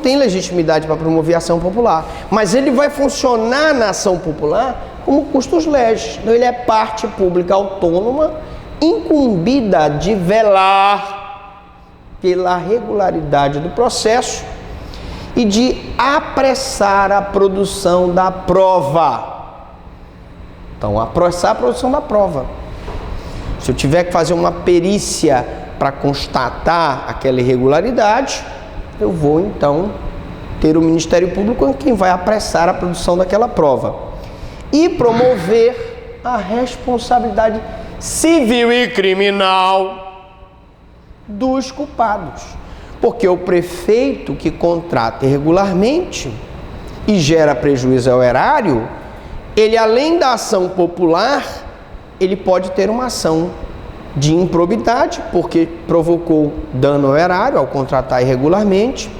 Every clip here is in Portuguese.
tem legitimidade para promover a ação popular, mas ele vai funcionar na ação popular como custos legis. Então, ele é parte pública autônoma, incumbida de velar pela regularidade do processo e de apressar a produção da prova. Então, apressar a produção da prova. Se eu tiver que fazer uma perícia para constatar aquela irregularidade, eu vou, então, ter o Ministério Público quem vai apressar a produção daquela prova. E promover a responsabilidade civil e criminal dos culpados. Porque o prefeito que contrata irregularmente e gera prejuízo ao erário, ele, além da ação popular, ele pode ter uma ação de improbidade, porque provocou dano ao erário ao contratar irregularmente,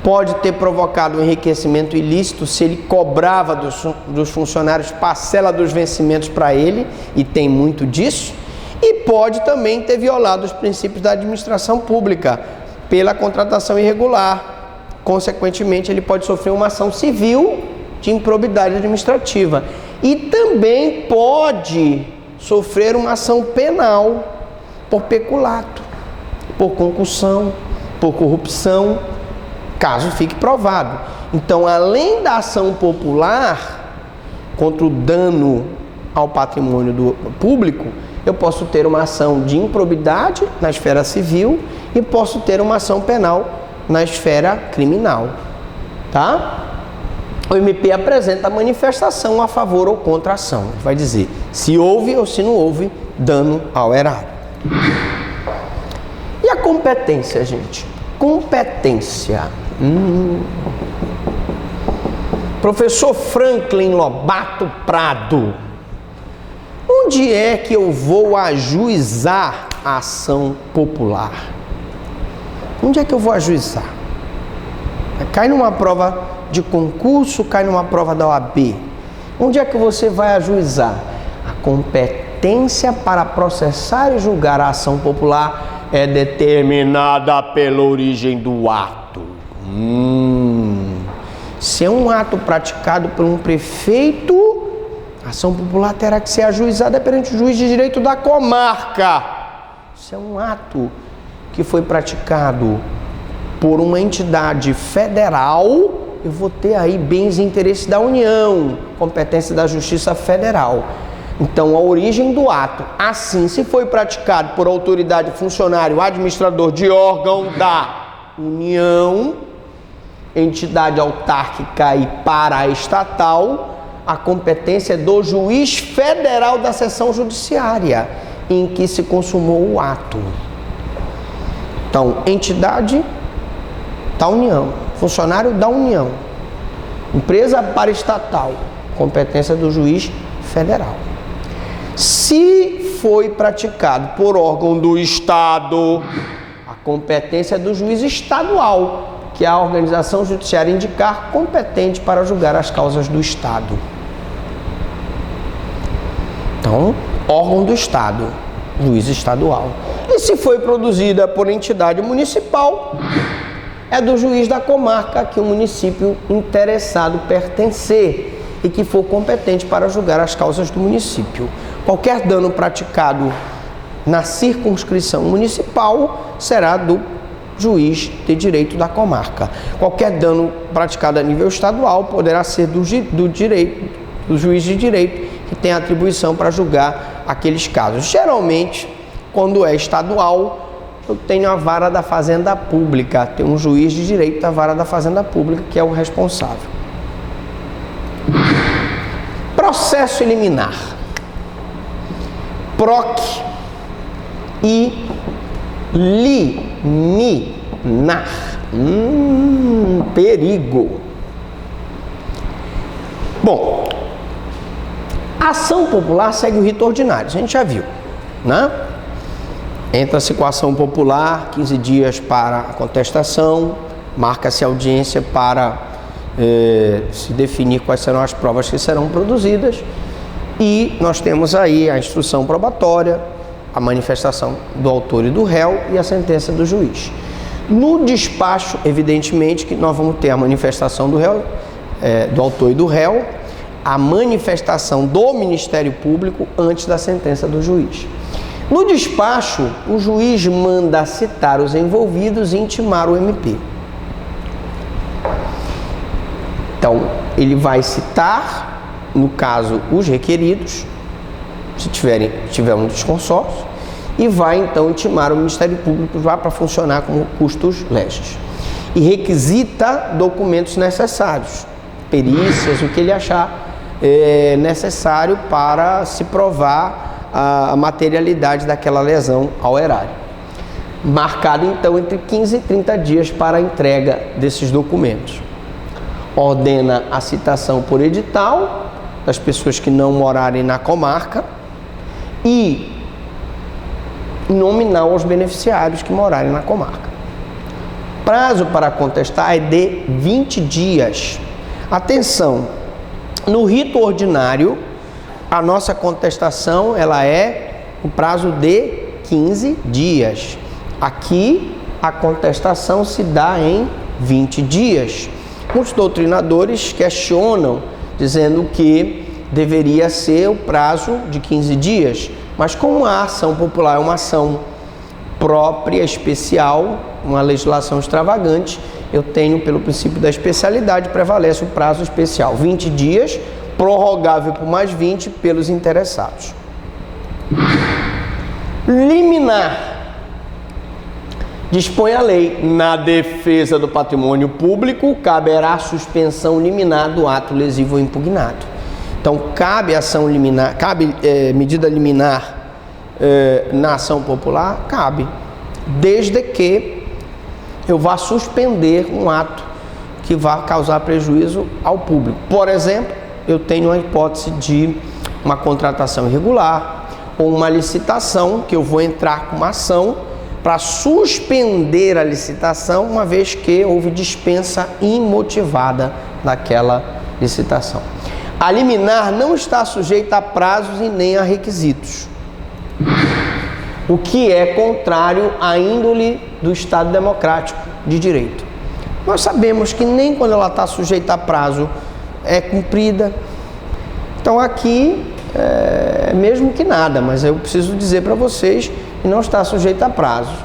pode ter provocado um enriquecimento ilícito se ele cobrava dos funcionários parcela dos vencimentos para ele, e tem muito disso, e pode também ter violado os princípios da administração pública pela contratação irregular. Consequentemente, ele pode sofrer uma ação civil de improbidade administrativa e também pode sofrer uma ação penal por peculato, por concussão, por corrupção, caso fique provado. Então, além da ação popular contra o dano ao patrimônio do público, eu posso ter uma ação de improbidade na esfera civil e posso ter uma ação penal na esfera criminal, tá? O MP apresenta a manifestação a favor ou contra a ação. Vai dizer se houve ou se não houve dano ao erário. E a competência, gente? Competência. Professor Franklin Lobato Prado, onde é que eu vou ajuizar a ação popular? Onde é que eu vou ajuizar? Cai numa prova de concurso, cai numa prova da OAB. Onde é que você vai ajuizar? A competência para processar e julgar a ação popular é determinada pela origem do ato. Se é um ato praticado por um prefeito, a ação popular terá que ser ajuizada perante o juiz de direito da comarca. Se é um ato que foi praticado por uma entidade federal, eu vou ter aí bens e interesses da União, competência da Justiça Federal. Então, a origem do ato, assim, se foi praticado por autoridade, funcionário, administrador de órgão da União, entidade autárquica e paraestatal, a competência é do juiz federal da seção judiciária em que se consumou o ato. Então, entidade da União, funcionário da União, empresa paraestatal, competência do juiz federal. Se foi praticado por órgão do Estado, a competência é do juiz estadual, que é a organização judiciária indicar competente para julgar as causas do Estado. Então, órgão do Estado, juiz estadual. E se foi produzida por entidade municipal, é do juiz da comarca que o município interessado pertencer e que for competente para julgar as causas do município. Qualquer dano praticado na circunscrição municipal será do juiz de direito da comarca. Qualquer dano praticado a nível estadual poderá ser do juiz de direito que tem atribuição para julgar aqueles casos. Geralmente, quando é estadual, eu tenho a vara da Fazenda Pública, tem um juiz de direito da vara da Fazenda Pública que é o responsável. Processo liminar. PROC e liminar. Perigo. Bom, a ação popular segue o rito ordinário, a gente já viu, né? Entra-se com a ação popular, 15 dias para a contestação, marca-se audiência para se definir quais serão as provas que serão produzidas, e nós temos aí a instrução probatória, a manifestação do autor e do réu e a sentença do juiz. No despacho, evidentemente, que nós vamos ter a manifestação do réu, do autor e do réu, a manifestação do Ministério Público antes da sentença do juiz. No despacho, o juiz manda citar os envolvidos e intimar o MP. Então, ele vai citar, no caso, os requeridos, se tiver um desconsórcio, e vai então intimar o Ministério Público já para funcionar como custos legis. E requisita documentos necessários, perícias, o que ele achar necessário para se provar a materialidade daquela lesão ao erário. Marcado então entre 15 e 30 dias para a entrega desses documentos. Ordena a citação por edital das pessoas que não morarem na comarca e nominal aos beneficiários que morarem na comarca. Prazo para contestar é de 20 dias. Atenção, no rito ordinário, a nossa contestação ela é o prazo de 15 dias. Aqui, a contestação se dá em 20 dias. Muitos doutrinadores questionam, dizendo que deveria ser o prazo de 15 dias, mas como a ação popular é uma ação própria, especial, uma legislação extravagante, eu tenho, pelo princípio da especialidade, prevalece o prazo especial, 20 dias, prorrogável por mais 20 pelos interessados. Liminar. Dispõe a lei, na defesa do patrimônio público, caberá suspensão liminar do ato lesivo impugnado. Então, cabe ação liminar, cabe medida liminar na ação popular? Cabe, desde que eu vá suspender um ato que vá causar prejuízo ao público. Por exemplo, eu tenho a hipótese de uma contratação irregular ou uma licitação que eu vou entrar com uma ação para suspender a licitação, uma vez que houve dispensa imotivada daquela licitação. A liminar não está sujeita a prazos e nem a requisitos, o que é contrário à índole do Estado democrático de direito. Nós sabemos que nem quando ela está sujeita a prazo é cumprida. Então aqui, mesmo que nada, mas eu preciso dizer para vocês que não está sujeita a prazo.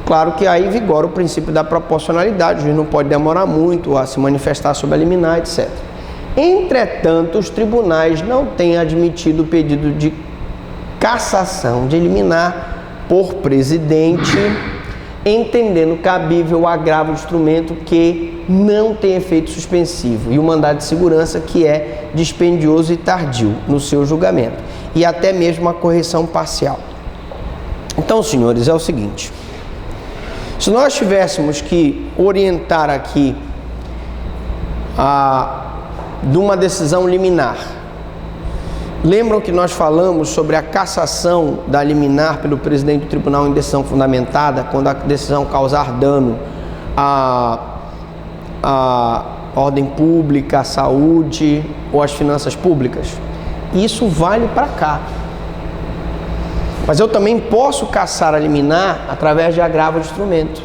Claro que aí vigora o princípio da proporcionalidade, o juiz não pode demorar muito a se manifestar sobre a liminar, etc. Entretanto, os tribunais não têm admitido o pedido de cassação de liminar por presidente, entendendo cabível o agravo de instrumento que não tem efeito suspensivo e o mandado de segurança que é dispendioso e tardio no seu julgamento e até mesmo a correção parcial. Então, senhores, é o seguinte: se nós tivéssemos que orientar aqui de uma decisão liminar, lembram que nós falamos sobre a cassação da liminar pelo presidente do tribunal em decisão fundamentada, quando a decisão causar dano à ordem pública, à saúde ou às finanças públicas? Isso vale para cá. Mas eu também posso cassar a liminar através de agravo de instrumento.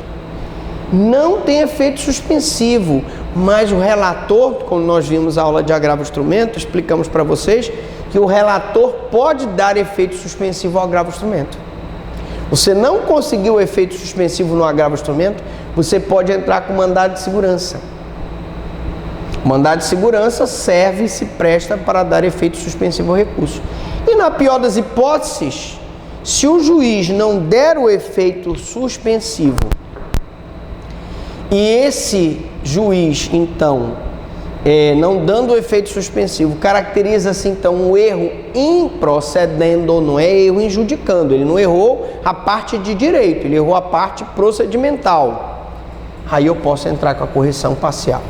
Não tem efeito suspensivo, mas o relator, como nós vimos a aula de agravo de instrumento, explicamos para vocês que o relator pode dar efeito suspensivo ao agravo de instrumento. Você não conseguiu o efeito suspensivo no agravo de instrumento, você pode entrar com mandado de segurança. O mandado de segurança serve e se presta para dar efeito suspensivo ao recurso. E na pior das hipóteses, se o juiz não der o efeito suspensivo e esse juiz, então, não dando o efeito suspensivo, caracteriza-se então um erro improcedendo, não é erro injudicando, ele não errou a parte de direito, ele errou a parte procedimental. Aí eu posso entrar com a correção parcial.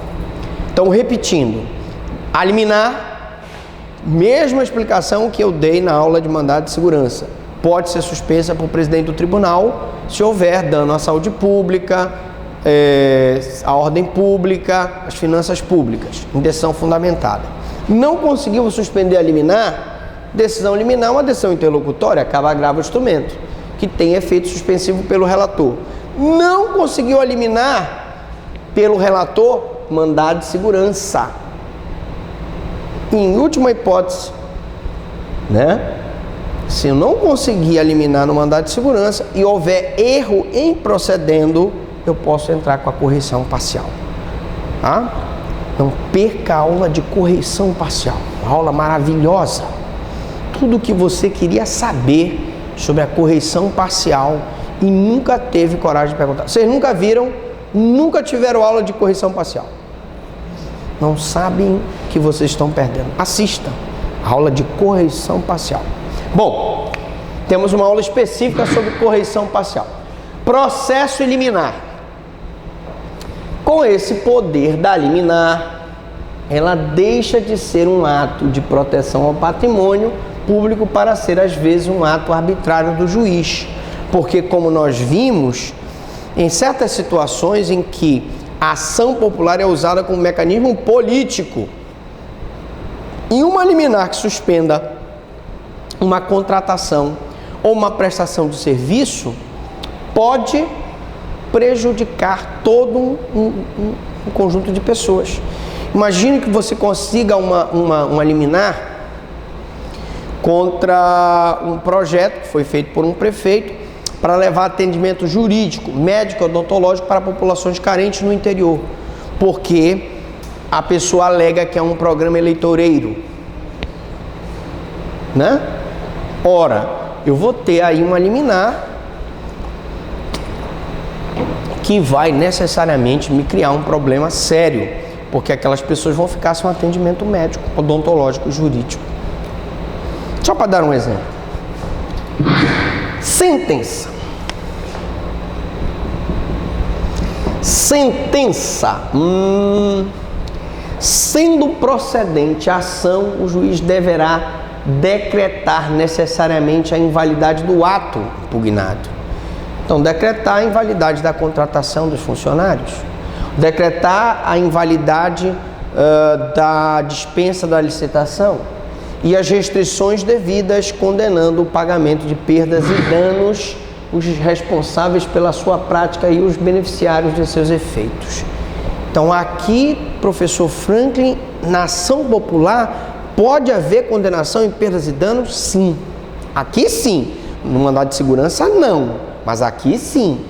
Então, repetindo, a liminar, mesma explicação que eu dei na aula de mandado de segurança, pode ser suspensa por presidente do tribunal se houver dano à saúde pública, à ordem pública, às finanças públicas, em decisão fundamentada. Não conseguiu suspender a liminar, decisão liminar é uma decisão interlocutória, acaba agravo de instrumento, que tem efeito suspensivo pelo relator. Não conseguiu eliminar, pelo relator, mandado de segurança. Em última hipótese, né? Se eu não conseguir eliminar no mandado de segurança e houver erro em procedendo, eu posso entrar com a correção parcial. Tá? Não perca a aula de correção parcial. Uma aula maravilhosa. Tudo o que você queria saber sobre a correção parcial e nunca teve coragem de perguntar. Vocês nunca viram, nunca tiveram aula de correção parcial. Não sabem que vocês estão perdendo. Assista a aula de correção parcial. Bom, temos uma aula específica sobre correção parcial. Processo liminar. Com esse poder da liminar, ela deixa de ser um ato de proteção ao patrimônio público para ser, às vezes, um ato arbitrário do juiz. Porque, como nós vimos, em certas situações em que a ação popular é usada como mecanismo político, e uma liminar que suspenda uma contratação ou uma prestação de serviço pode prejudicar todo um conjunto de pessoas. Imagine que você consiga uma liminar contra um projeto que foi feito por um prefeito para levar atendimento jurídico, médico, odontológico para populações carentes no interior, porque a pessoa alega que é um programa eleitoreiro, né? Ora, eu vou ter aí uma liminar que vai necessariamente me criar um problema sério, porque aquelas pessoas vão ficar sem um atendimento médico, odontológico, jurídico. Só para dar um exemplo. Sentença. Sendo procedente a ação, o juiz deverá decretar necessariamente a invalidade do ato impugnado. Então, decretar a invalidade da contratação dos funcionários, decretar a invalidade da dispensa da licitação e as restrições devidas, condenando o pagamento de perdas e danos os responsáveis pela sua prática e os beneficiários de seus efeitos. Então, aqui, professor Franklin, na ação popular, pode haver condenação em perdas e danos? Sim. Aqui sim. No mandado de segurança, não. Mas aqui sim.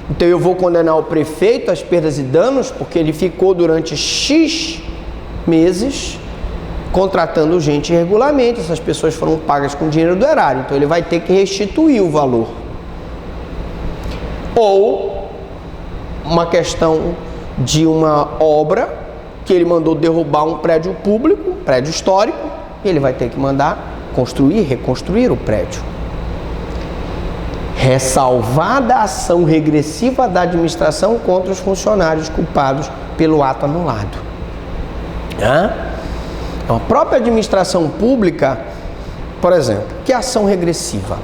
Então eu vou condenar o prefeito às perdas e danos porque ele ficou durante X meses contratando gente irregularmente. Essas pessoas foram pagas com dinheiro do erário. Então ele vai ter que restituir o valor. Ou uma questão de uma obra que ele mandou derrubar um prédio público, prédio histórico, e ele vai ter que mandar construir, reconstruir o prédio. Ressalvada a ação regressiva da administração contra os funcionários culpados pelo ato anulado. Então, a própria administração pública, por exemplo, que é ação regressiva?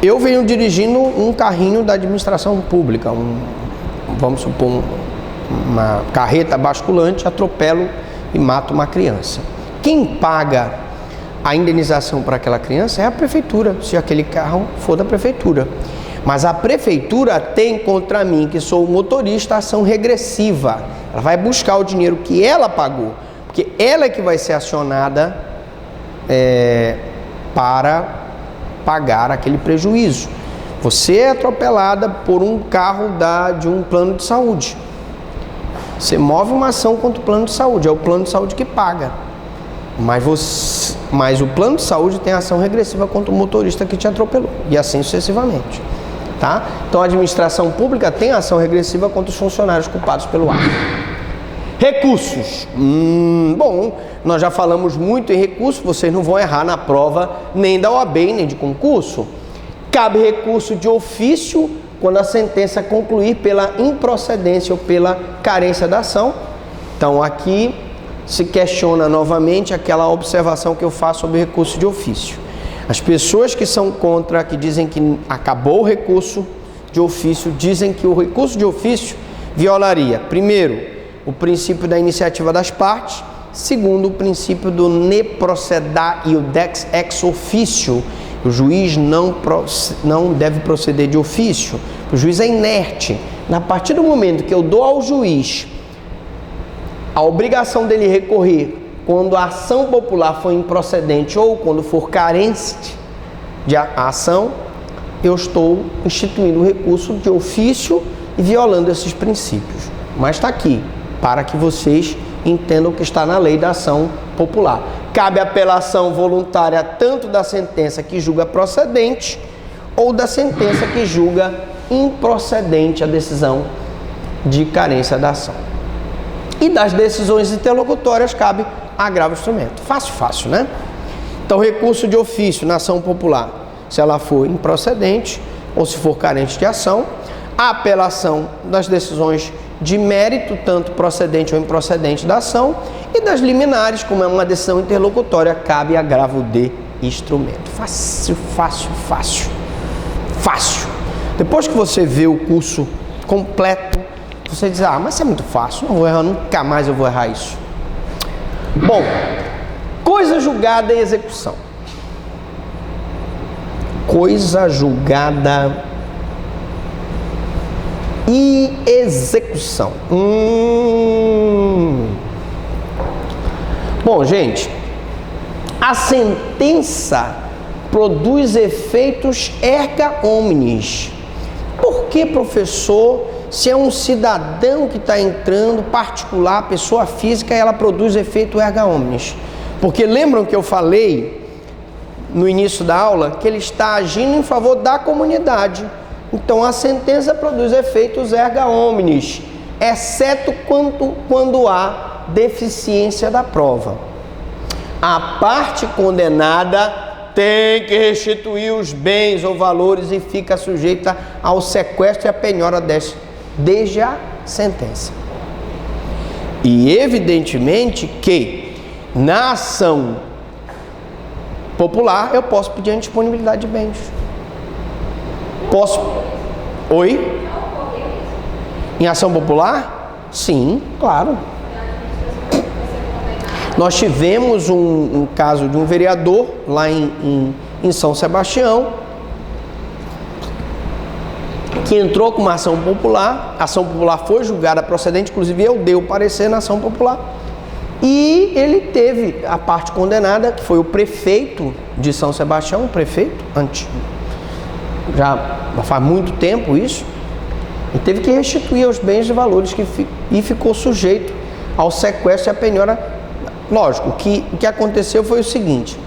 Eu venho dirigindo um carrinho da administração pública, vamos supor, uma carreta basculante, atropelo e mato uma criança. Quem paga a indenização para aquela criança é a prefeitura, se aquele carro for da prefeitura. Mas a prefeitura tem contra mim, que sou o motorista, ação regressiva. Ela vai buscar o dinheiro que ela pagou, porque ela é que vai ser acionada para pagar aquele prejuízo. Você é atropelada por um carro de um plano de saúde. Você move uma ação contra o plano de saúde, é o plano de saúde que paga. Mas o plano de saúde tem ação regressiva contra o motorista que te atropelou, e assim sucessivamente. Tá? Então a administração pública tem ação regressiva contra os funcionários culpados pelo ato. Recursos. Bom, nós já falamos muito em recurso, vocês não vão errar na prova nem da OAB, nem de concurso. Cabe recurso de ofício quando a sentença concluir pela improcedência ou pela carência da ação. Então aqui se questiona novamente aquela observação que eu faço sobre recurso de ofício. As pessoas que são contra, que dizem que acabou o recurso de ofício, dizem que o recurso de ofício violaria, primeiro, o princípio da iniciativa das partes, segundo, o princípio do ne procedar e o dex ex officio, O juiz não deve proceder de ofício. O juiz é inerte. A partir do momento que eu dou ao juiz a obrigação dele recorrer quando a ação popular for improcedente ou quando for carente de ação, eu estou instituindo o recurso de ofício e violando esses princípios. Mas está aqui, para que vocês entendam o que está na lei da ação popular. Cabe apelação voluntária tanto da sentença que julga procedente ou da sentença que julga improcedente a decisão de carência da ação. E das decisões interlocutórias cabe agravo instrumento. Fácil, né? Então, recurso de ofício na ação popular, se ela for improcedente ou se for carente de ação. A apelação das decisões de mérito, tanto procedente ou improcedente da ação. E das liminares, como é uma decisão interlocutória, cabe agravo de instrumento. Fácil. Depois que você vê o curso completo, você diz, mas isso é muito fácil, não vou errar, nunca mais eu vou errar isso. Bom, coisa julgada e execução. Coisa julgada e execução. Bom, gente, a sentença produz efeitos erga omnes. Por que, professor, se é um cidadão que está entrando, particular, pessoa física, ela produz efeito erga omnes? Porque lembram que eu falei no início da aula que ele está agindo em favor da comunidade. Então a sentença produz efeitos erga omnes, exceto quando há deficiência da prova. A parte condenada tem que restituir os bens ou valores e fica sujeita ao sequestro e à penhora desde a sentença. E evidentemente que na ação popular eu posso pedir a indisponibilidade de bens. Posso? Oi? Em ação popular? Sim, claro. Nós tivemos um caso de um vereador lá em São Sebastião que entrou com uma ação popular. A ação popular foi julgada procedente, inclusive eu dei o parecer na ação popular. E ele teve a parte condenada, que foi o prefeito de São Sebastião, antigo. Já faz muito tempo isso, e teve que restituir os bens e valores e ficou sujeito ao sequestro e à penhora. Lógico, o que aconteceu foi o seguinte: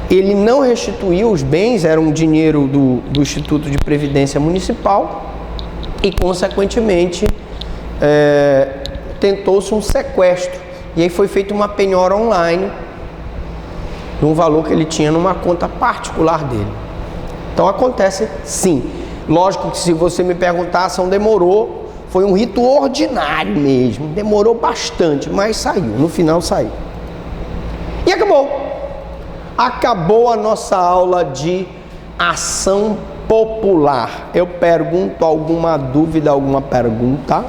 ele não restituiu os bens, era um dinheiro do Instituto de Previdência Municipal, e consequentemente tentou-se um sequestro, e aí foi feita uma penhora online de um valor que ele tinha numa conta particular dele. Então acontece sim. Lógico que se você me perguntar, a ação demorou, foi um rito ordinário mesmo, demorou bastante, mas saiu, no final saiu. E acabou. Acabou a nossa aula de ação popular. Eu pergunto alguma dúvida, alguma pergunta?